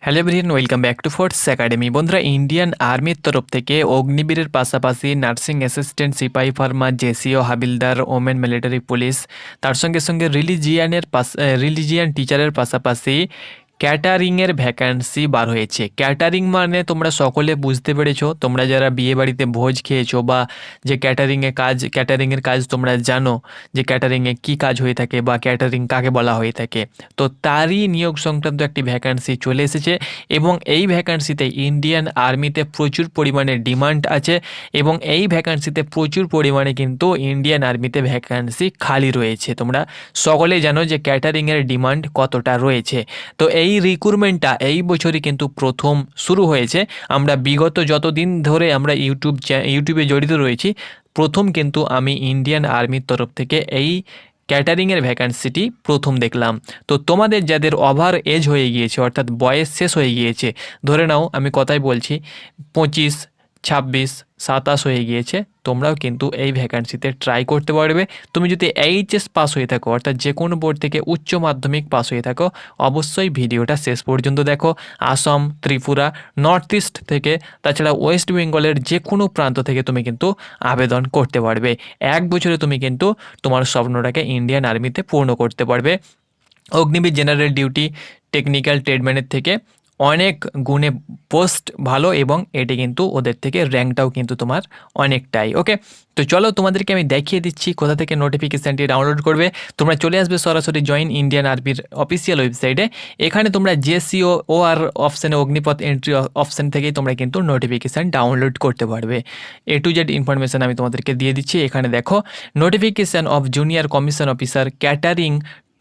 Hello everyone, welcome back to force academy. বন্ধুরা, Indian আর্মির তরফ থেকে অগ্নিবীরের পাশাপাশি নার্সিং অ্যাসিস্ট্যান্ট, সিপাহি ফার্মা, জেসিও, হাবিলদার, ওমেন মিলিটারি পুলিশ, তার সঙ্গে সঙ্গে রিলিজিয়ান টিচারের পাশাপাশি ক্যাটারিংয়ের ভ্যাকান্সি বার হয়েছে। ক্যাটারিং মানে তোমরা সকলে বুঝতে পেরেছো, তোমরা যারা বিয়ে বাড়িতে ভোজ খেয়েছো বা যে ক্যাটারিংয়ের কাজ তোমরা জানো যে ক্যাটারিংয়ে কী কাজ হয়ে থাকে বা ক্যাটারিং কাকে বলা হয়ে থাকে, তো তারই নিয়োগ সংক্রান্ত একটি ভ্যাকান্সি চলে এসেছে এবং এই ভ্যাকান্সিতে ইন্ডিয়ান আর্মিতে প্রচুর পরিমাণে ডিমান্ড আছে এবং এই ভ্যাকান্সিতে প্রচুর পরিমাণে কিন্তু ইন্ডিয়ান আর্মিতে ভ্যাকান্সি খালি রয়েছে। তোমরা সকলেই জানো যে ক্যাটারিংয়ের ডিমান্ড কতটা রয়েছে। তো এই রিক্রুটমেন্টটা এই বছরই কিন্তু প্রথম শুরু হয়েছে। আমরা বিগত যতদিন ধরে আমরা ইউটিউবে জড়িত রয়েছি, প্রথম কিন্তু আমি ইন্ডিয়ান আর্মির তরফ থেকে এই ক্যাটারিংয়ের ভ্যাকান্সিটি প্রথম দেখলাম। তো তোমাদের যাদের ওভার এজ হয়ে গিয়েছে, অর্থাৎ বয়স শেষ হয়ে গিয়েছে, ধরে নাও আমি কথাই বলছি 25, 26, 27 হয়ে গিয়েছে, তোমরাও কিন্তু এই ভ্যাকান্সিতে ট্রাই করতে পারবে। তুমি যদি এইচএস পাস হয়ে থাকো, অর্থাৎ যে কোনো বোর্ড থেকে উচ্চ মাধ্যমিক পাস হয়ে থাকো, অবশ্যই ভিডিওটা শেষ পর্যন্ত দেখো। আসাম, ত্রিপুরা, নর্থ ইস্ট থেকে, তাছাড়া ওয়েস্ট বেঙ্গলের যে কোনো প্রান্ত থেকে তুমি কিন্তু আবেদন করতে পারবে। 1 বছরে তুমি কিন্তু তোমার স্বপ্নটাকে ইন্ডিয়ান আর্মিতে পূর্ণ করতে পারবে। অগ্নিবীর জেনারেল ডিউটি, টেকনিক্যাল ট্রেডম্যানের থেকে অনেক গুণে পোস্ট ভালো এবং এটি কিন্তু ওদের থেকে র্যাঙ্কটাও কিন্তু তোমার অনেকটাই। ওকে, তো চলো তোমাদেরকে আমি দেখিয়ে দিচ্ছি কোথা থেকে নোটিফিকেশানটি ডাউনলোড করবে। তোমরা চলে আসবে সরাসরি জয়েন ইন্ডিয়ান আর্মির অফিসিয়াল ওয়েবসাইটে। এখানে তোমরা জেসিও আর অপশানে, অগ্নিপথ এন্ট্রি অপশান থেকেই তোমরা কিন্তু নোটিফিকেশান ডাউনলোড করতে পারবে। A to Z ইনফরমেশান আমি তোমাদেরকে দিয়ে দিচ্ছি। এখানে দেখো, notification of junior commission officer catering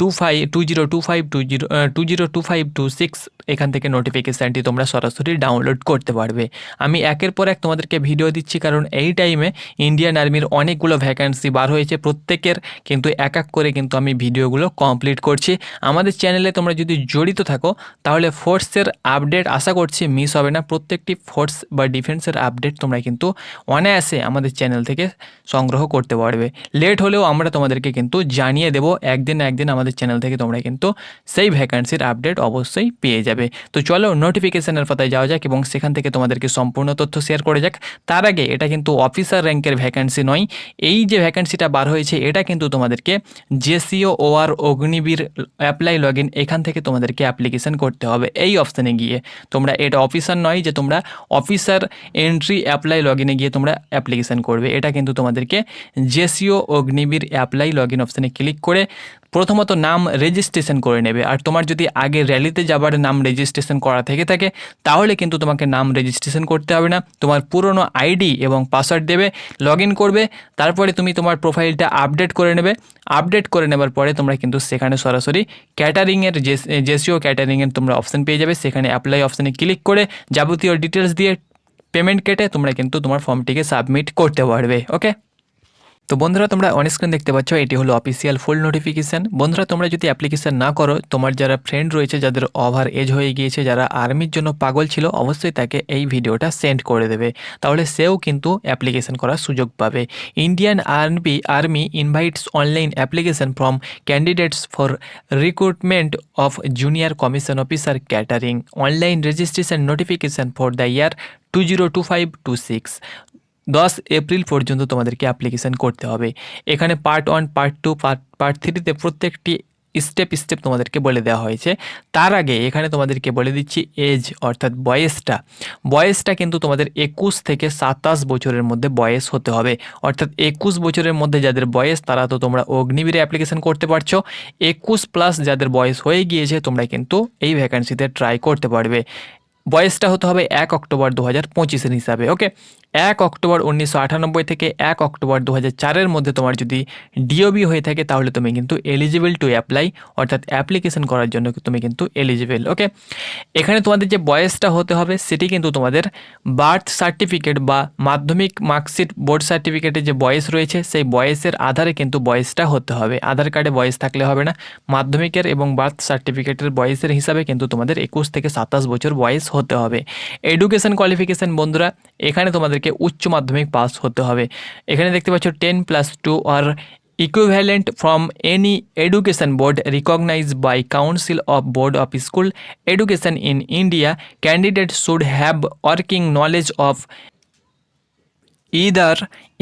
2025-26 এখান থেকে নোটিফিকেশানটি তোমরা সরাসরি ডাউনলোড করতে পারবে। আমি একের পর এক তোমাদেরকে ভিডিও দিচ্ছি, কারণ এই টাইমে ইন্ডিয়ান আর্মির অনেকগুলো ভ্যাকান্সি বার হয়েছে, প্রত্যেকের কিন্তু এক এক করে কিন্তু আমি ভিডিওগুলো কমপ্লিট করছি। আমাদের চ্যানেলে তোমরা যদি জড়িত থাকো তাহলে ফোর্সের আপডেট আশা করছি মিস হবে না। প্রত্যেকটি ফোর্স বা ডিফেন্সের আপডেট তোমরা কিন্তু অনায়াসে আমাদের চ্যানেল থেকে সংগ্রহ করতে পারবে। লেট হলেও আমরা তোমাদেরকে কিন্তু জানিয়ে দেবো, একদিন না একদিন আমাদের চ্যানেল থেকে তোমরা কিন্তু সেই ভ্যাকান্সির আপডেট অবশ্যই পেয়ে যাবে। তো চলো নোটিফিকেশনের পাতায় যাওয়া যাক এবং সেখান থেকে তোমাদেরকে সম্পূর্ণ তথ্য শেয়ার করে যাক। তার আগে, এটা কিন্তু অফিসার র্যাঙ্কের ভ্যাকান্সি নয়। এই যে ভ্যাকান্সিটা বার হয়েছে এটা কিন্তু তোমাদেরকে জেসিও আর অগ্নিবীর অ্যাপ্লাই লগ ইন, এখান থেকে তোমাদেরকে অ্যাপ্লিকেশন করতে হবে। এই অপশানে গিয়ে তোমরা, এটা অফিসার নয় যে তোমরা অফিসার এন্ট্রি অ্যাপ্লাই লগ ইনে গিয়ে তোমরা অ্যাপ্লিকেশন করবে, এটা কিন্তু তোমাদেরকে JCO Agniveer apply log in অপশানে ক্লিক করে প্রথমত নাম রেজিস্ট্রেশন করে নেবে। আর তোমার যদি আগে র্যালিতে যাবার নাম রেজিস্ট্রেশন করা থেকে থাকে তাহলে কিন্তু তোমাকে নাম রেজিস্ট্রেশন করতে হবে না, তোমার পুরনো আইডি এবং পাসওয়ার্ড দেবে, লগ ইন করবে, তারপরে তুমি তোমার প্রোফাইলটা আপডেট করে নেবে। আপডেট করে নেবার পরে তোমরা কিন্তু সেখানে সরাসরি ক্যাটারিংয়ের জেসিও ক্যাটারিংয়ের তোমরা অপশান পেয়ে যাবে। সেখানে অ্যাপ্লাই অপশানে ক্লিক করে যাবতীয় ডিটেলস দিয়ে পেমেন্ট কেটে তোমরা কিন্তু তোমার ফর্মটিকে সাবমিট করতে পারবে। ওকে, তো বন্ধুরা, তোমরা অনস্ক্রিন দেখতে পাচ্ছ, এটি হলো অফিসিয়াল ফুল নোটিফিকেশান। বন্ধুরা, তোমরা যদি অ্যাপ্লিকেশান না করো, তোমার যারা ফ্রেন্ড রয়েছে যাদের ওভার এজ হয়ে গিয়েছে, যারা আর্মির জন্য পাগল ছিল, অবশ্যই তাকে এই ভিডিওটা সেন্ড করে দেবে, তাহলে সেও কিন্তু অ্যাপ্লিকেশান করার সুযোগ পাবে। Indian army invites online application from candidates for recruitment of junior commission officer catering, online registration notification for the year 2025-26। 10 April পর্যন্ত তোমাদেরকে অ্যাপ্লিকেশান করতে হবে। এখানে পার্ট 1, পার্ট 2, পার্ট 3তে প্রত্যেকটি স্টেপ তোমাদেরকে বলে দেওয়া হয়েছে। তার আগে এখানে তোমাদেরকে বলে দিচ্ছি এজ, অর্থাৎ বয়সটা কিন্তু তোমাদের 21 থেকে 27 বছরের মধ্যে বয়স হতে হবে। অর্থাৎ 21 বছরের মধ্যে যাদের বয়স, তারা তো তোমরা অগ্নিবীরে অ্যাপ্লিকেশান করতে পারছো। 21+ যাদের বয়স হয়ে গিয়েছে, তোমরা কিন্তু এই ভ্যাকান্সিতে ট্রাই করতে পারবে। বয়সটা হতে হবে 1 অক্টোবর 2025 হিসাবে। ওকে, 1 অক্টোবর 1998 থেকে 1 অক্টোবর 2004 মধ্যে তোমার যদি ডিওবি হয়ে থাকে তাহলে তুমি কিন্তু এলিজিবল টু অ্যাপ্লাই, অর্থাৎ অ্যাপ্লিকেশন করার জন্য তুমি কিন্তু এলিজিবল। ওকে, এখানে তোমাদের যে বয়সটা হতে হবে সেটি কিন্তু তোমাদের বার্থ সার্টিফিকেট বা মাধ্যমিক মার্কশিট, বোর্ড সার্টিফিকেটে যে বয়স রয়েছে সেই বয়সের আধারে কিন্তু বয়সটা হতে হবে। আধার কার্ডে বয়স থাকলে হবে না, মাধ্যমিকের এবং বার্থ সার্টিফিকেটের বয়সের হিসাবে কিন্তু তোমাদের 21 থেকে 27 বছর বয়স হতে হবে। এডুকেশন কোয়ালিফিকেশান বন্ধুরা, এখানে তোমাদেরকে উচ্চ মাধ্যমিক পাস হতে হবে। এখানে দেখতে পাচ্ছ 10+2 আর equivalent from any education board recognized by Council of Board of School Education in India. Candidates should have working knowledge of either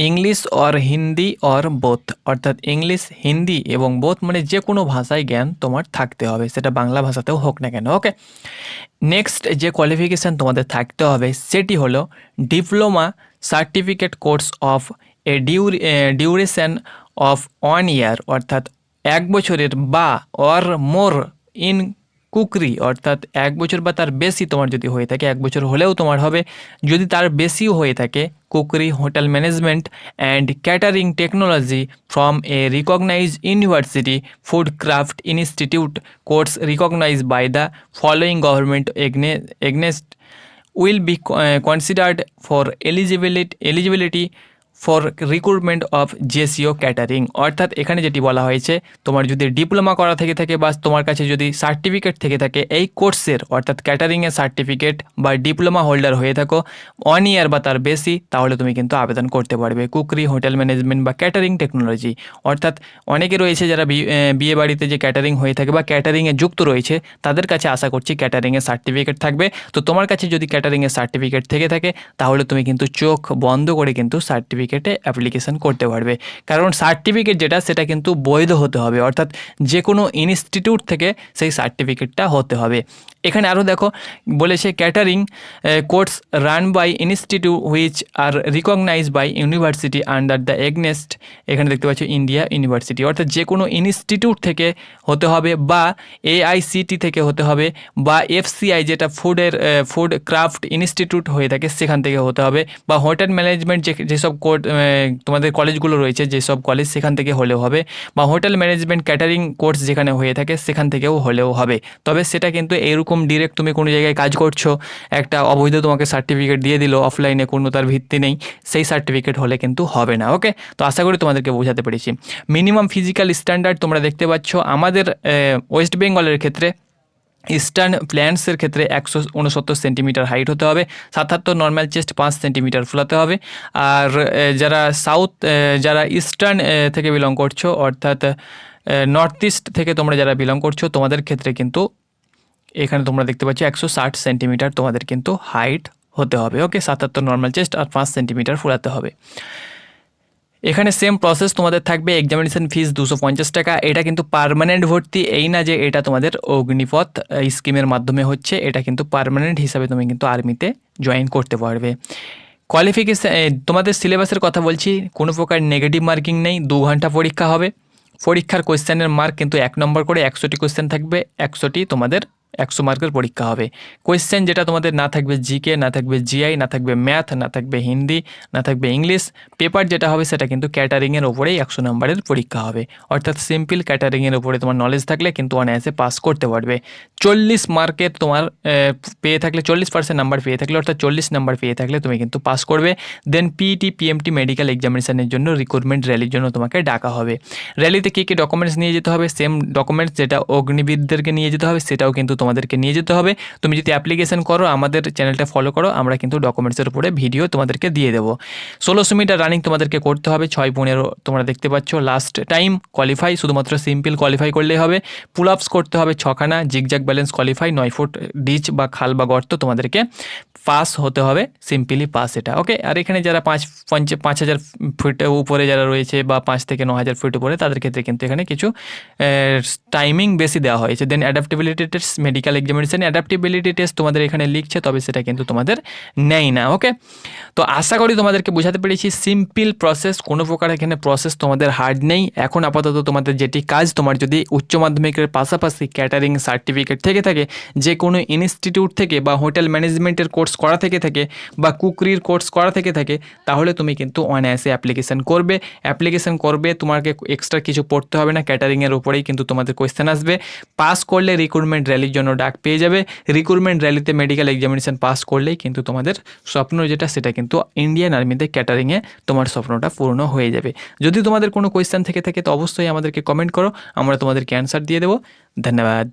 English or Hindi or both, অর্থাৎ ইংলিশ হিন্দি এবং বোথ মানে যে কোনো ভাষায় জ্ঞান তোমার থাকতে হবে, সেটা বাংলা ভাষাতেও হোক না কেন। ওকে, নেক্সট যে কোয়ালিফিকেশান তোমাদের থাকতে হবে সেটি হলো diploma certificate course of A duration of 1 year, অর্থাৎ 1 বছরের বা অর মোর ইন কুকরি, অর্থাৎ 1 বছর বা তার বেশি তোমার যদি হয়ে থাকে, 1 বছর হলেও তোমার হবে, যদি তার বেশিও হয়ে থাকে, cookery hotel management and catering technology from a recognised university food craft institute course recognised by the following government agencies will be considered for eligibility for recruitment of JCO catering. অর্থাৎ এখানে যেটি বলা হয়েছে, তোমার যদি ডিপ্লোমা করা থেকে থাকে বা তোমার কাছে যদি সার্টিফিকেট থেকে থাকে এই কোর্সের, অর্থাৎ ক্যাটারিংয়ের সার্টিফিকেট বা ডিপ্লোমা হোল্ডার হয়ে থাকো 1 year বা তার বেশি, তাহলে তুমি কিন্তু আবেদন করতে পারবে কুকরি হোটেল ম্যানেজমেন্ট বা ক্যাটারিং টেকনোলজি। অর্থাৎ অনেকে রয়েছে যারা বিয়ে বাড়িতে যে ক্যাটারিং হয়ে থাকে বা ক্যাটারিংয়ে যুক্ত রয়েছে, তাদের কাছে আশা করছি ক্যাটারিংয়ের সার্টিফিকেট থাকবে। তো তোমার কাছে যদি ক্যাটারিংয়ের সার্টিফিকেট থেকে থাকে, তাহলে তুমি কিন্তু চোখ বন্ধ করে কিন্তু সার্টিফিকেটে অ্যাপ্লিকেশন করতে পারবে। কারণ সার্টিফিকেট যেটা, সেটা কিন্তু বৈধ হতে হবে, অর্থাৎ যে কোনো ইনস্টিটিউট থেকে সেই সার্টিফিকেটটা হতে হবে। এখানে আরও দেখো বলেছে catering course run by institute which are recognise by university under the agencies, এখানে দেখতে পাচ্ছ ইন্ডিয়া ইউনিভার্সিটি, অর্থাৎ যে কোনো ইনস্টিটিউট থেকে হতে হবে বা AICT থেকে হতে হবে বা FCI যেটা ফুড ক্রাফট ইনস্টিটিউট হয়ে থাকে সেখান থেকে হতে হবে, বা হোটেল ম্যানেজমেন্ট যেসব তোমাদের কলেজগুলো রয়েছে, যেসব কলেজ সেখান থেকে হলেও হবে, বা হোটেল ম্যানেজমেন্ট ক্যাটারিং কোর্স যেখানে হয়ে থাকে সেখান থেকেও হলেও হবে। তবে সেটা কিন্তু এরকম ডিরেক্ট তুমি কোনো জায়গায় কাজ করছো, একটা অবৈধ তোমাকে সার্টিফিকেট দিয়ে দিল অফলাইনে, কোনো তার ভিত্তি নেই, সেই সার্টিফিকেট হলে কিন্তু হবে না। ওকে, তো আশা করি তোমাদেরকে বোঝাতে পেরেছি। মিনিমাম ফিজিক্যাল স্ট্যান্ডার্ড তোমরা দেখতে পাচ্ছ আমাদের ওয়েস্ট বেঙ্গলের ক্ষেত্রে, ইস্টার্ন প্ল্যান্টসের ক্ষেত্রে 169 সেন্টিমিটার হাইট হতে হবে, 77 নর্মাল চেস্ট 5 সেন্টিমিটার ফুলাতে হবে। আর যারা ইস্টার্ন থেকে বিলং করছো, অর্থাৎ নর্থ ইস্ট থেকে তোমরা যারা বিলং করছো, তোমাদের ক্ষেত্রে কিন্তু এখানে তোমরা দেখতে পাচ্ছ 160 সেন্টিমিটার তোমাদের কিন্তু হাইট হতে হবে। ওকে, 77 নর্মাল চেস্ট আর 5 সেন্টিমিটার ফুলাতে হবে। এখানে সেম প্রসেস তোমাদের থাকবে। এক্সামিনেশন ফিস 250 টাকা। এটা কিন্তু পার্মানেন্ট ভর্তি, এই না যে এটা তোমাদের অগ্নিপথ স্কিমের মাধ্যমে হচ্ছে, এটা কিন্তু পার্মানেন্ট হিসাবে তুমি কিন্তু আর্মিতে জয়েন করতে পারবে। কোয়ালিফিকেশান, তোমাদের সিলেবাসের কথা বলছি, কোনো প্রকার নেগেটিভ মার্কিং নেই, 2 ঘন্টা পরীক্ষা হবে। পরীক্ষার কোয়েশ্চেনের মার্ক কিন্তু 1 নম্বর করে, 100টি কোয়েশ্চেন থাকবে, 100টি তোমাদের 100 মার্কের পরীক্ষা হবে। কোয়েশ্চেন যেটা তোমাদের না থাকবে জিকে, না থাকবে জিআই, না থাকবে ম্যাথ, না থাকবে হিন্দি, না থাকবে ইংলিশ। পেপার যেটা হবে সেটা কিন্তু ক্যাটারিংয়ের ওপরেই 100 নম্বরের পরীক্ষা হবে, অর্থাৎ সিম্পল ক্যাটারিংয়ের ওপরে তোমার নলেজ থাকলে কিন্তু অনায়াসে পাস করতে পারবে। 40 মার্কের তোমার পেয়ে থাকলে, 40% নাম্বার পেয়ে থাকলে, অর্থাৎ 40 নাম্বার পেয়ে থাকলে তুমি কিন্তু পাস করবে। দেন PET PMT মেডিকেল এক্সামিনেশনের জন্য রিক্রুটমেন্ট র্যালির জন্য তোমাকে ডাকা হবে। র্যালিতে কী কী ডকুমেন্টস নিয়ে যেতে হবে, সেম ডকুমেন্টস যেটা অগ্নিবিদদেরকে নিয়ে যেতে হবে সেটাও কিন্তু তোমাদেরকে নিয়ে যেতে হবে। তুমি যদি অ্যাপ্লিকেশন করো, আমাদের চ্যানেলটা ফলো করো, আমরা কিন্তু ডকুমেন্টসের উপরে ভিডিও তোমাদেরকে দিয়ে দেবো। 1600 মিটার রানিং তোমাদেরকে করতে হবে, 6:15 তোমরা দেখতে পাচ্ছ লাস্ট টাইম। কোয়ালিফাই শুধুমাত্র সিম্পল কোয়ালিফাই করলেই হবে। পুল আপস করতে হবে 6খানা, zigzag balance qualify, 9 feet ditch বা খাল বা গর্ত তোমাদেরকে পাস হতে হবে, সিম্পলি পাস এটা। ওকে, আর এখানে যারা 5,000 ফুট উপরে যারা রয়েছে বা 5 থেকে 9,000 ফুট উপরে, তাদের ক্ষেত্রে কিন্তু এখানে কিছু টাইমিং বেশি দেওয়া হয়েছে। Then adaptability test, medical examination adaptability test তোমাদের এখানে লিখছে, তবে সেটা কিন্তু তোমাদের নেই না। ওকে, তো আশা করি তোমাদেরকে বোঝাতে পেরেছি সিম্পল প্রসেস, কোনো প্রকার এখানে প্রসেস তোমাদের হার্ড নেই। এখন আপাতত তোমাদের যেটি কাজ, তোমার যদি উচ্চ মাধ্যমিকের পাশাপাশি ক্যাটারিং সার্টিফিকেট থেকে থাকে, যে কোনো ইনস্টিটিউট থেকে বা হোটেল ম্যানেজমেন্টের কোর্স করা থেকে থাকে বা কুকরির কোর্স করা থেকে থাকে, তাহলে তুমি কিন্তু অনায়াসে অ্যাপ্লিকেশন করবে। তোমাকে এক্সট্রা কিছু পড়তে হবে না, ক্যাটারিংয়ের উপরেই কিন্তু তোমাদের কোয়েশ্চেন আসবে। পাস করলে রিক্রুটমেন্ট র্যালির জন্য ডাক পেয়ে যাবে। রিক্রুটমেন্ট র্যালিতে মেডিকেল এক্সামিনেশন পাস করলেই কিন্তু তোমাদের স্বপ্ন যেটা, সেটা কিন্তু ইন্ডিয়ান আর্মিতে ক্যাটারিংয়ে তোমার স্বপ্নটা পূর্ণ হয়ে যাবে। যদি তোমাদের কোনো কোয়েশ্চেন থেকে থাকে তো অবশ্যই আমাদেরকে কমেন্ট করো, আমরা তোমাদেরকে অ্যান্সার দিয়ে দেবো। ধন্যবাদ।